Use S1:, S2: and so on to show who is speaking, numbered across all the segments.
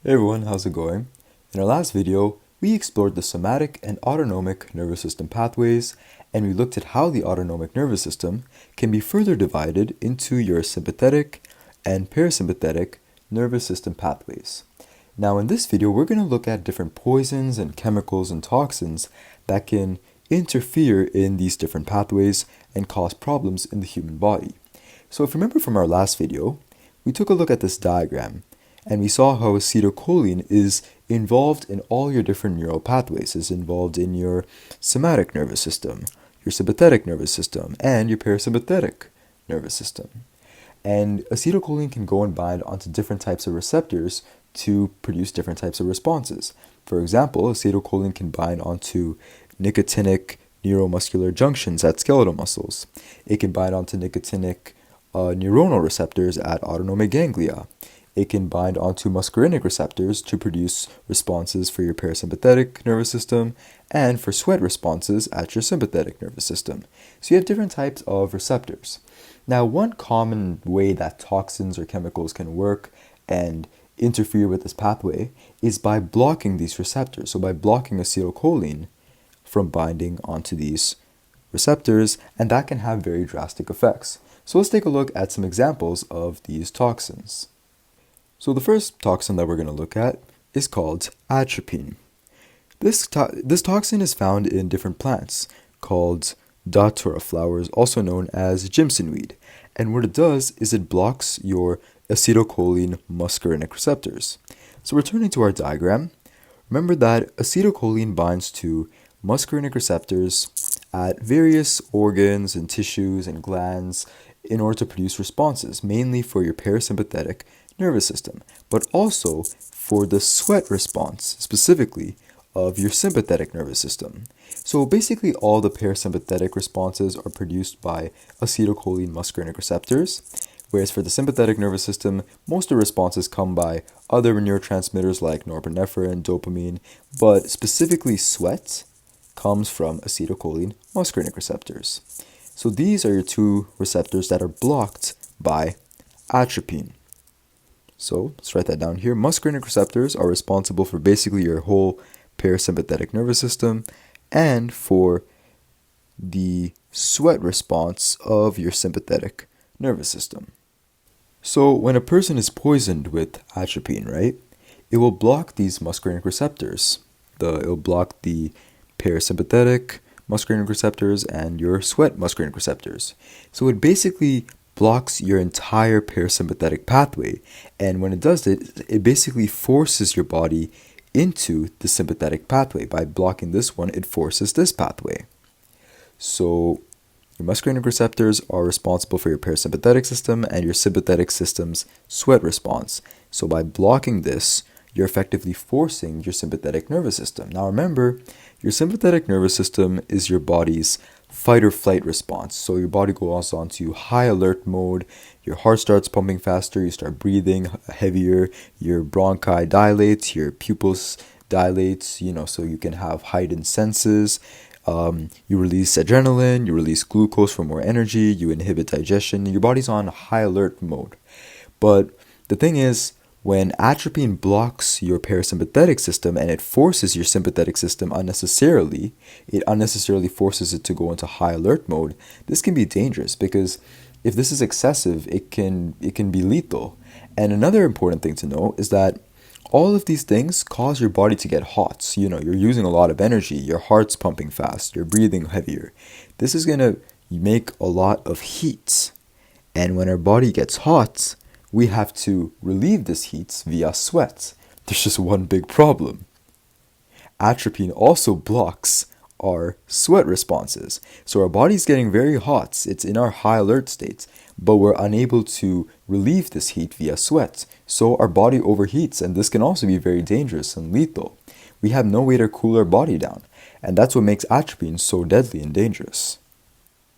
S1: Hey everyone, how's it going? In our last video, we explored the somatic and autonomic nervous system pathways, and we looked at how the autonomic nervous system can be further divided into your sympathetic and parasympathetic nervous system pathways. Now in this video, we're going to look at different poisons and chemicals and toxins that can interfere in these different pathways and cause problems in the human body. So if you remember from our last video, we took a look at this diagram and we saw how acetylcholine is involved in all your different neural pathways. It's involved in your somatic nervous system, your sympathetic nervous system, and your parasympathetic nervous system. And acetylcholine can go and bind onto different types of receptors to produce different types of responses. For example, acetylcholine can bind onto nicotinic neuromuscular junctions at skeletal muscles. It can bind onto nicotinic neuronal receptors at autonomic ganglia. It can bind onto muscarinic receptors to produce responses for your parasympathetic nervous system and for sweat responses at your sympathetic nervous system. So you have different types of receptors. Now, one common way that toxins or chemicals can work and interfere with this pathway is by blocking these receptors. So by blocking acetylcholine from binding onto these receptors, and that can have very drastic effects. So let's take a look at some examples of these toxins. So the first toxin that we're going to look at is called atropine. This toxin is found in different plants called Datura flowers, also known as Jimson weed. And what it does is it blocks your acetylcholine muscarinic receptors. So returning to our diagram, remember that acetylcholine binds to muscarinic receptors at various organs and tissues and glands in order to produce responses, mainly for your parasympathetic nervous system, but also for the sweat response, specifically of your sympathetic nervous system. So basically all the parasympathetic responses are produced by acetylcholine muscarinic receptors, whereas for the sympathetic nervous system, most of the responses come by other neurotransmitters like norepinephrine, dopamine, but specifically sweat comes from acetylcholine muscarinic receptors. So these are your two receptors that are blocked by atropine. So let's write that down here. Muscarinic receptors are responsible for basically your whole parasympathetic nervous system and for the sweat response of your sympathetic nervous system. So when a person is poisoned with atropine, right, it will block these muscarinic receptors. It will block the parasympathetic muscarinic receptors and your sweat muscarinic receptors. So it basically blocks your entire parasympathetic pathway, and when it does it, it basically forces your body into the sympathetic pathway. By blocking this one, it forces this pathway. So your muscarinic receptors are responsible for your parasympathetic system and your sympathetic system's sweat response. So by blocking this, you're effectively forcing your sympathetic nervous system. Now remember, your sympathetic nervous system is your body's fight or flight response. So your body goes on to high alert mode, your heart starts pumping faster, you start breathing heavier, your bronchi dilates, your pupils dilates, so you can have heightened senses. You release adrenaline, you release glucose for more energy, you inhibit digestion, your body's on high alert mode. But the thing is, when atropine blocks your parasympathetic system and it forces your sympathetic system unnecessarily, it unnecessarily forces it to go into high alert mode. This can be dangerous because if this is excessive, it can be lethal. And another important thing to know is that all of these things cause your body to get hot. You're using a lot of energy, your heart's pumping fast, you're breathing heavier. This is going to make a lot of heat. And when our body gets hot, we have to relieve this heat via sweat. There's just one big problem. Atropine also blocks our sweat responses. So our body's getting very hot, it's in our high alert state, but we're unable to relieve this heat via sweat. So our body overheats, and this can also be very dangerous and lethal. We have no way to cool our body down, and that's what makes atropine so deadly and dangerous.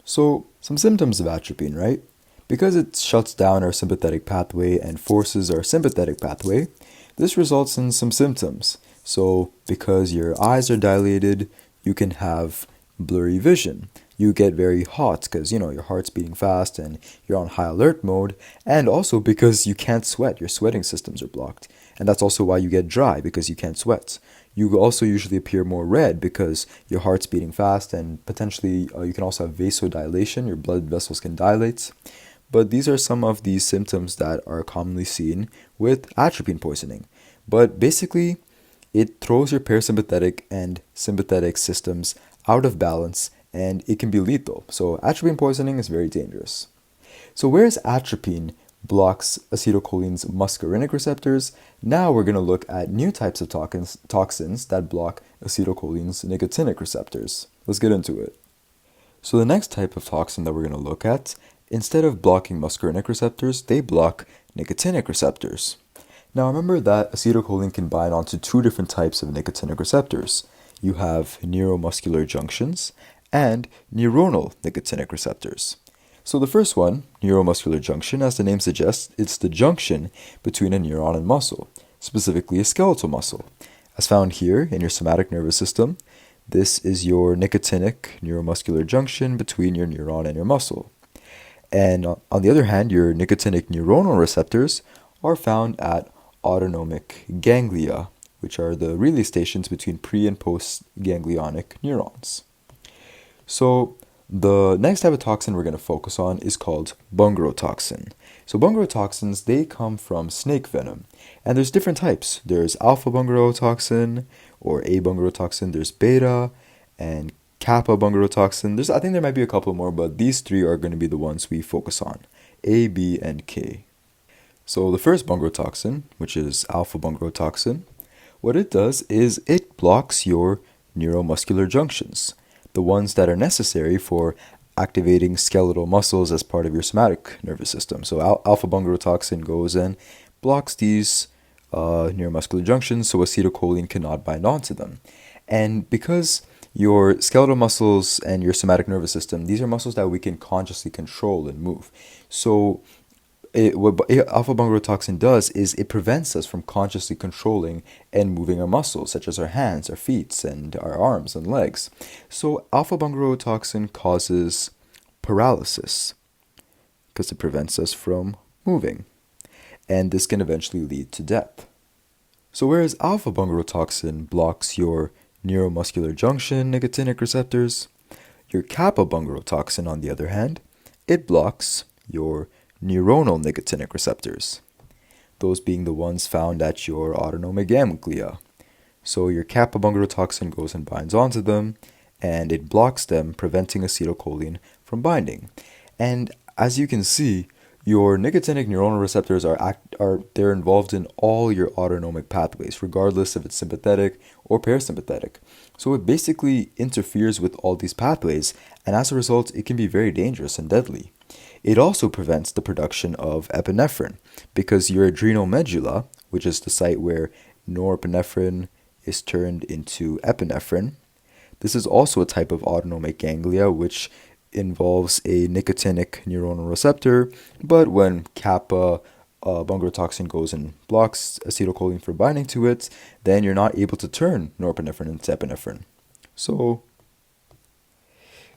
S1: So some symptoms of atropine, right? Because it shuts down our sympathetic pathway and forces our sympathetic pathway, this results in some symptoms. So because your eyes are dilated, you can have blurry vision. You get very hot because, your heart's beating fast and you're on high alert mode. And also because you can't sweat, your sweating systems are blocked. and that's also why you get dry, because you can't sweat. You also usually appear more red because your heart's beating fast, and potentially you can also have vasodilation, your blood vessels can dilate. But these are some of the symptoms that are commonly seen with atropine poisoning. But basically, it throws your parasympathetic and sympathetic systems out of balance, and it can be lethal. So atropine poisoning is very dangerous. So whereas atropine blocks acetylcholine's muscarinic receptors, now we're going to look at new types of toxins that block acetylcholine's nicotinic receptors. Let's get into it. So the next type of toxin that we're going to look at, instead of blocking muscarinic receptors, they block nicotinic receptors. Now remember that acetylcholine can bind onto two different types of nicotinic receptors. You have neuromuscular junctions and neuronal nicotinic receptors. So the first one, neuromuscular junction, as the name suggests, it's the junction between a neuron and muscle, specifically a skeletal muscle. As found here in your somatic nervous system, this is your nicotinic neuromuscular junction between your neuron and your muscle. And on the other hand, your nicotinic neuronal receptors are found at autonomic ganglia, which are the relay stations between pre- and post-ganglionic neurons. So the next type of toxin we're going to focus on is called Bungarotoxin. So Bungarotoxins, they come from snake venom. And there's different types. There's alpha Bungarotoxin or A Bungarotoxin. There's beta and kappa Bungarotoxin. I think there might be a couple more, but these three are going to be the ones we focus on. A, B, and K. So the first Bungarotoxin, which is alpha Bungarotoxin, what it does is it blocks your neuromuscular junctions, the ones that are necessary for activating skeletal muscles as part of your somatic nervous system. So alpha Bungarotoxin goes and blocks these neuromuscular junctions so acetylcholine cannot bind onto them. And because your skeletal muscles and your somatic nervous system, these are muscles that we can consciously control and move. So what alpha Bungarotoxin does is it prevents us from consciously controlling and moving our muscles, such as our hands, our feet, and our arms and legs. So alpha Bungarotoxin causes paralysis because it prevents us from moving, and this can eventually lead to death. So whereas alpha Bungarotoxin blocks your neuromuscular junction nicotinic receptors, your kappa Bungarotoxin, on the other hand, it blocks your neuronal nicotinic receptors, those being the ones found at your autonomic ganglia. So your kappa Bungarotoxin goes and binds onto them, and it blocks them, preventing acetylcholine from binding. And as you can see, your nicotinic neuronal receptors they're involved in all your autonomic pathways, regardless if it's sympathetic or parasympathetic. So it basically interferes with all these pathways, and as a result, it can be very dangerous and deadly. It also prevents the production of epinephrine, because your adrenal medulla, which is the site where norepinephrine is turned into epinephrine, this is also a type of autonomic ganglia which involves a nicotinic neuronal receptor, but when kappa Bungarotoxin goes and blocks acetylcholine from binding to it, then you're not able to turn norepinephrine into epinephrine. So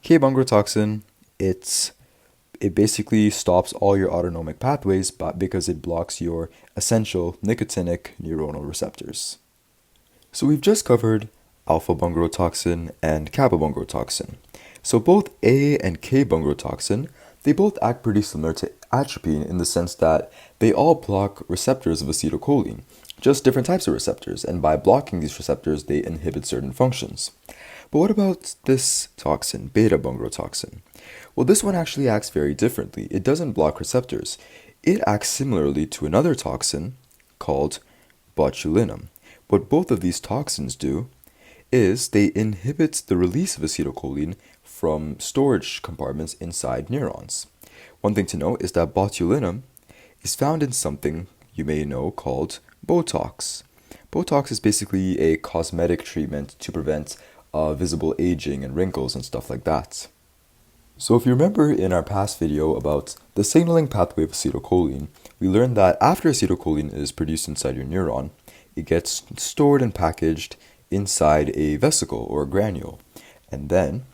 S1: K Bungarotoxin, it basically stops all your autonomic pathways because it blocks your essential nicotinic neuronal receptors. So we've just covered alpha Bungarotoxin and kappa Bungarotoxin. So both A and K Bungarotoxin, they both act pretty similar to atropine in the sense that they all block receptors of acetylcholine, just different types of receptors, and by blocking these receptors, they inhibit certain functions. But what about this toxin, beta Bungarotoxin? Well, this one actually acts very differently. It doesn't block receptors. It acts similarly to another toxin called botulinum. What both of these toxins do is they inhibit the release of acetylcholine from storage compartments inside neurons. One thing to note is that botulinum is found in something you may know called Botox. Botox is basically a cosmetic treatment to prevent visible aging and wrinkles and stuff like that. So if you remember in our past video about the signaling pathway of acetylcholine, we learned that after acetylcholine is produced inside your neuron, it gets stored and packaged inside a vesicle or a granule. And then,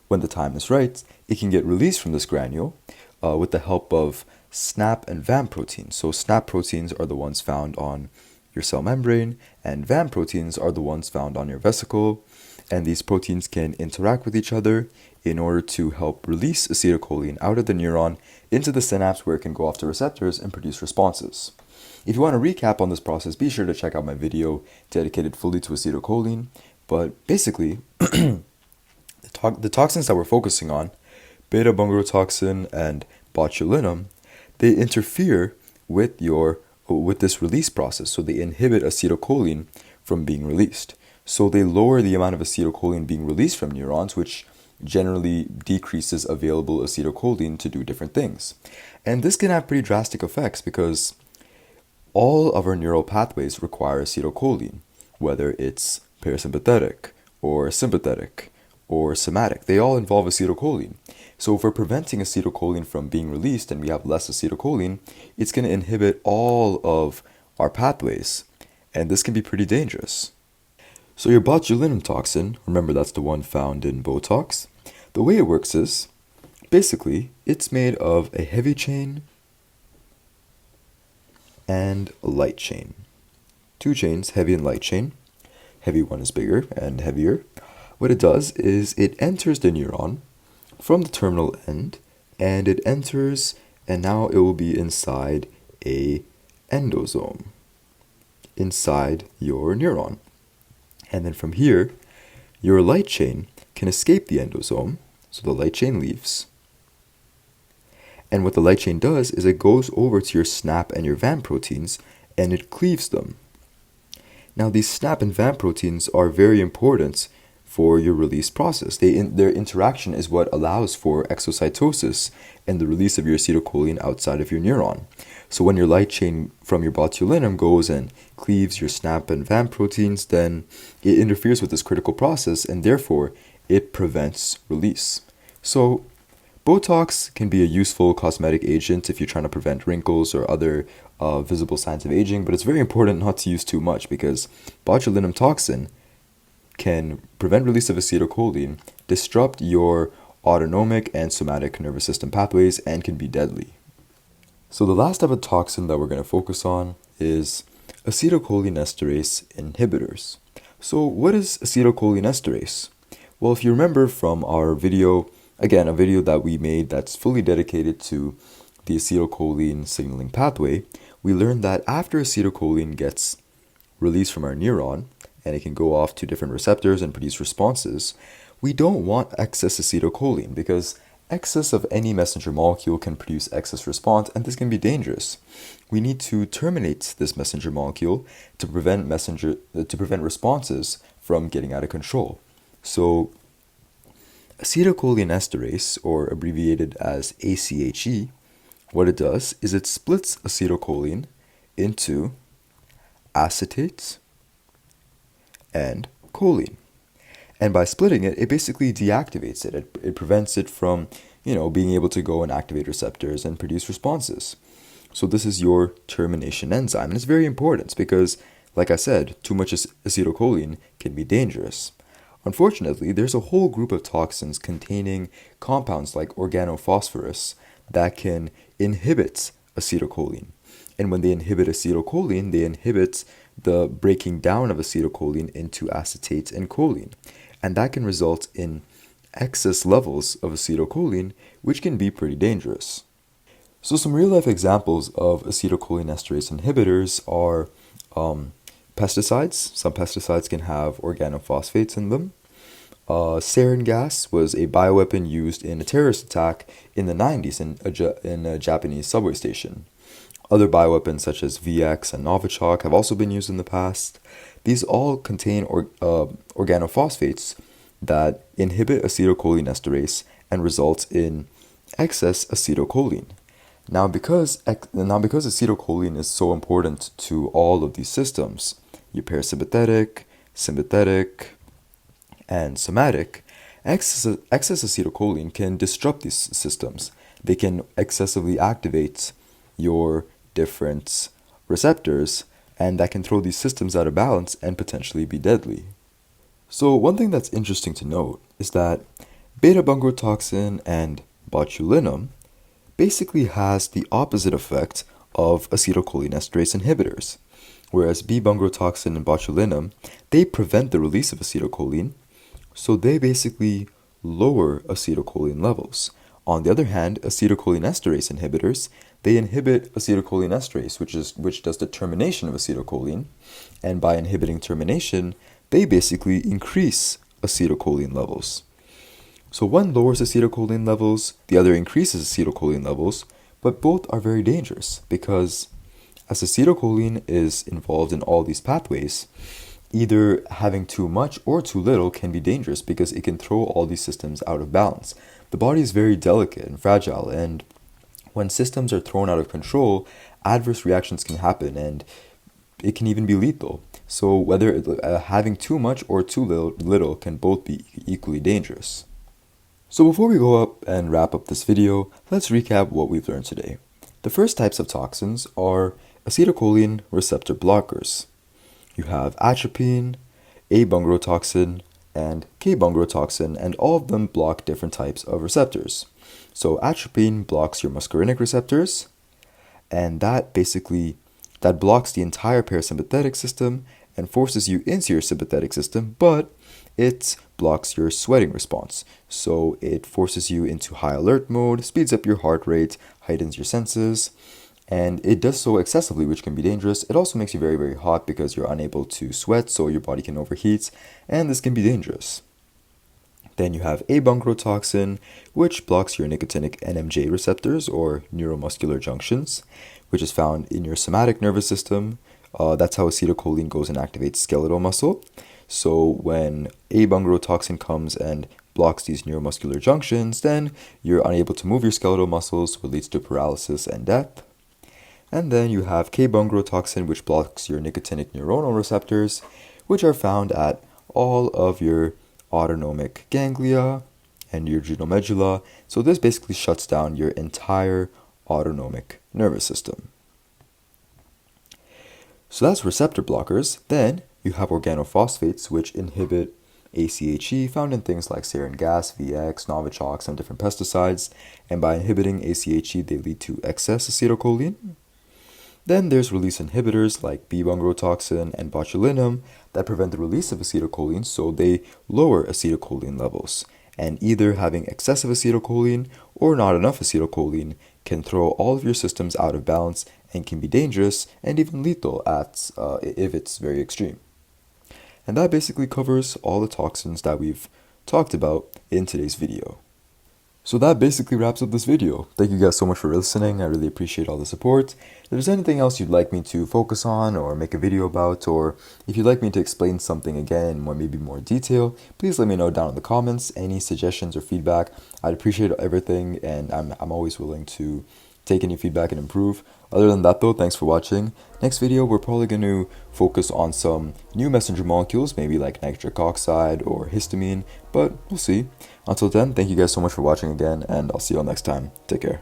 S1: when the time is right, it can get released from this granule with the help of SNAP and VAM proteins. So SNAP proteins are the ones found on your cell membrane, and VAM proteins are the ones found on your vesicle, and these proteins can interact with each other in order to help release acetylcholine out of the neuron into the synapse where it can go off to receptors and produce responses. If you want to recap on this process, be sure to check out my video dedicated fully to acetylcholine. But basically, the toxins that we're focusing on, beta-bungarotoxin and botulinum, they interfere with this release process. So they inhibit acetylcholine from being released. So they lower the amount of acetylcholine being released from neurons, which generally decreases available acetylcholine to do different things. And this can have pretty drastic effects because all of our neural pathways require acetylcholine, whether it's parasympathetic or sympathetic or somatic. They all involve acetylcholine. So if we're preventing acetylcholine from being released and we have less acetylcholine, it's going to inhibit all of our pathways, and this can be pretty dangerous. So your botulinum toxin, remember that's the one found in Botox, the way it works is, basically, it's made of a heavy chain and a light chain. Two chains, heavy and light chain. Heavy one is bigger and heavier. What it does is it enters the neuron from the terminal end, and it enters, and now it will be inside a endosome, inside your neuron. And then from here, your light chain can escape the endosome, so the light chain leaves. And what the light chain does is it goes over to your SNAP and your VAM proteins, and it cleaves them. Now these SNAP and VAM proteins are very important for your release process. Their interaction is what allows for exocytosis and the release of your acetylcholine outside of your neuron. So when your light chain from your botulinum goes and cleaves your SNAP and VAM proteins, then it interferes with this critical process, and therefore it prevents release. So Botox can be a useful cosmetic agent if you're trying to prevent wrinkles or other visible signs of aging, but it's very important not to use too much because botulinum toxin can prevent release of acetylcholine, disrupt your autonomic and somatic nervous system pathways, and can be deadly. So the last type of toxin that we're going to focus on is acetylcholinesterase inhibitors. So what is acetylcholinesterase? Well, if you remember from our video, again, a video that we made that's fully dedicated to the acetylcholine signaling pathway, we learned that after acetylcholine gets released from our neuron, and it can go off to different receptors and produce responses, we don't want excess acetylcholine because excess of any messenger molecule can produce excess response, and this can be dangerous. We need to terminate this messenger molecule to prevent responses from getting out of control. So acetylcholinesterase, or abbreviated as ACHE, what it does is it splits acetylcholine into acetate and choline. And by splitting it, it basically deactivates it. It prevents it from, being able to go and activate receptors and produce responses. So this is your termination enzyme. And it's very important because, like I said, too much acetylcholine can be dangerous. Unfortunately, there's a whole group of toxins containing compounds like organophosphates that can inhibit acetylcholine. And when they inhibit acetylcholine, they inhibit the breaking down of acetylcholine into acetate and choline. And that can result in excess levels of acetylcholine, which can be pretty dangerous. So some real-life examples of acetylcholinesterase inhibitors are pesticides. Some pesticides can have organophosphates in them. Sarin gas was a bioweapon used in a terrorist attack in the 90s in a Japanese subway station. Other bioweapons such as VX and Novichok have also been used in the past. These all contain organophosphates that inhibit acetylcholinesterase and result in excess acetylcholine. Now because acetylcholine is so important to all of these systems, your parasympathetic, sympathetic, and somatic, excess acetylcholine can disrupt these systems. They can excessively activate your different receptors, and that can throw these systems out of balance and potentially be deadly. So one thing that's interesting to note is that beta-bungarotoxin and botulinum basically has the opposite effect of acetylcholinesterase inhibitors. whereas Bungarotoxin and botulinum, they prevent the release of acetylcholine, so they basically lower acetylcholine levels. On the other hand, acetylcholinesterase inhibitors, they inhibit acetylcholinesterase, which does the termination of acetylcholine, and by inhibiting termination, they basically increase acetylcholine levels. So one lowers acetylcholine levels, the other increases acetylcholine levels, but both are very dangerous because as acetylcholine is involved in all these pathways, either having too much or too little can be dangerous because it can throw all these systems out of balance. The body is very delicate and fragile, and when systems are thrown out of control, adverse reactions can happen and it can even be lethal. So whether having too much or too little can both be equally dangerous. So before we go up and wrap up this video, let's recap what we've learned today. The first types of toxins are acetylcholine receptor blockers. You have atropine, Bungarotoxin, and Bungarotoxin, and all of them block different types of receptors. So atropine blocks your muscarinic receptors, and that blocks the entire parasympathetic system and forces you into your sympathetic system, but it blocks your sweating response. So it forces you into high alert mode, speeds up your heart rate, heightens your senses, and it does so excessively, which can be dangerous. It also makes you very, very hot because you're unable to sweat, so your body can overheat, and this can be dangerous. Then you have Bungarotoxin, which blocks your nicotinic NMJ receptors, or neuromuscular junctions, which is found in your somatic nervous system. That's how acetylcholine goes and activates skeletal muscle. So when Bungarotoxin comes and blocks these neuromuscular junctions, then you're unable to move your skeletal muscles, which leads to paralysis and death. And then you have Bungarotoxin, which blocks your nicotinic neuronal receptors, which are found at all of your autonomic ganglia and your adrenal medulla. So this basically shuts down your entire autonomic nervous system. So that's receptor blockers. Then you have organophosphates, which inhibit ACHE, found in things like sarin gas, VX, Novichok, and different pesticides. And by inhibiting ACHE, they lead to excess acetylcholine. Then there's release inhibitors like Bungarotoxin and botulinum that prevent the release of acetylcholine, so they lower acetylcholine levels. And either having excessive acetylcholine or not enough acetylcholine can throw all of your systems out of balance and can be dangerous and even lethal if it's very extreme. And that basically covers all the toxins that we've talked about in today's video. So that basically wraps up this video. Thank you guys so much for listening. I really appreciate all the support. If there's anything else you'd like me to focus on or make a video about, or if you'd like me to explain something again in maybe more detail, please let me know down in the comments. Any suggestions or feedback, I'd appreciate everything, and I'm always willing to take any feedback and improve. Other than that though, thanks for watching. Next video, we're probably going to focus on some new messenger molecules, maybe like nitric oxide or histamine, but we'll see. Until then, thank you guys so much for watching again, and I'll see you all next time. Take care.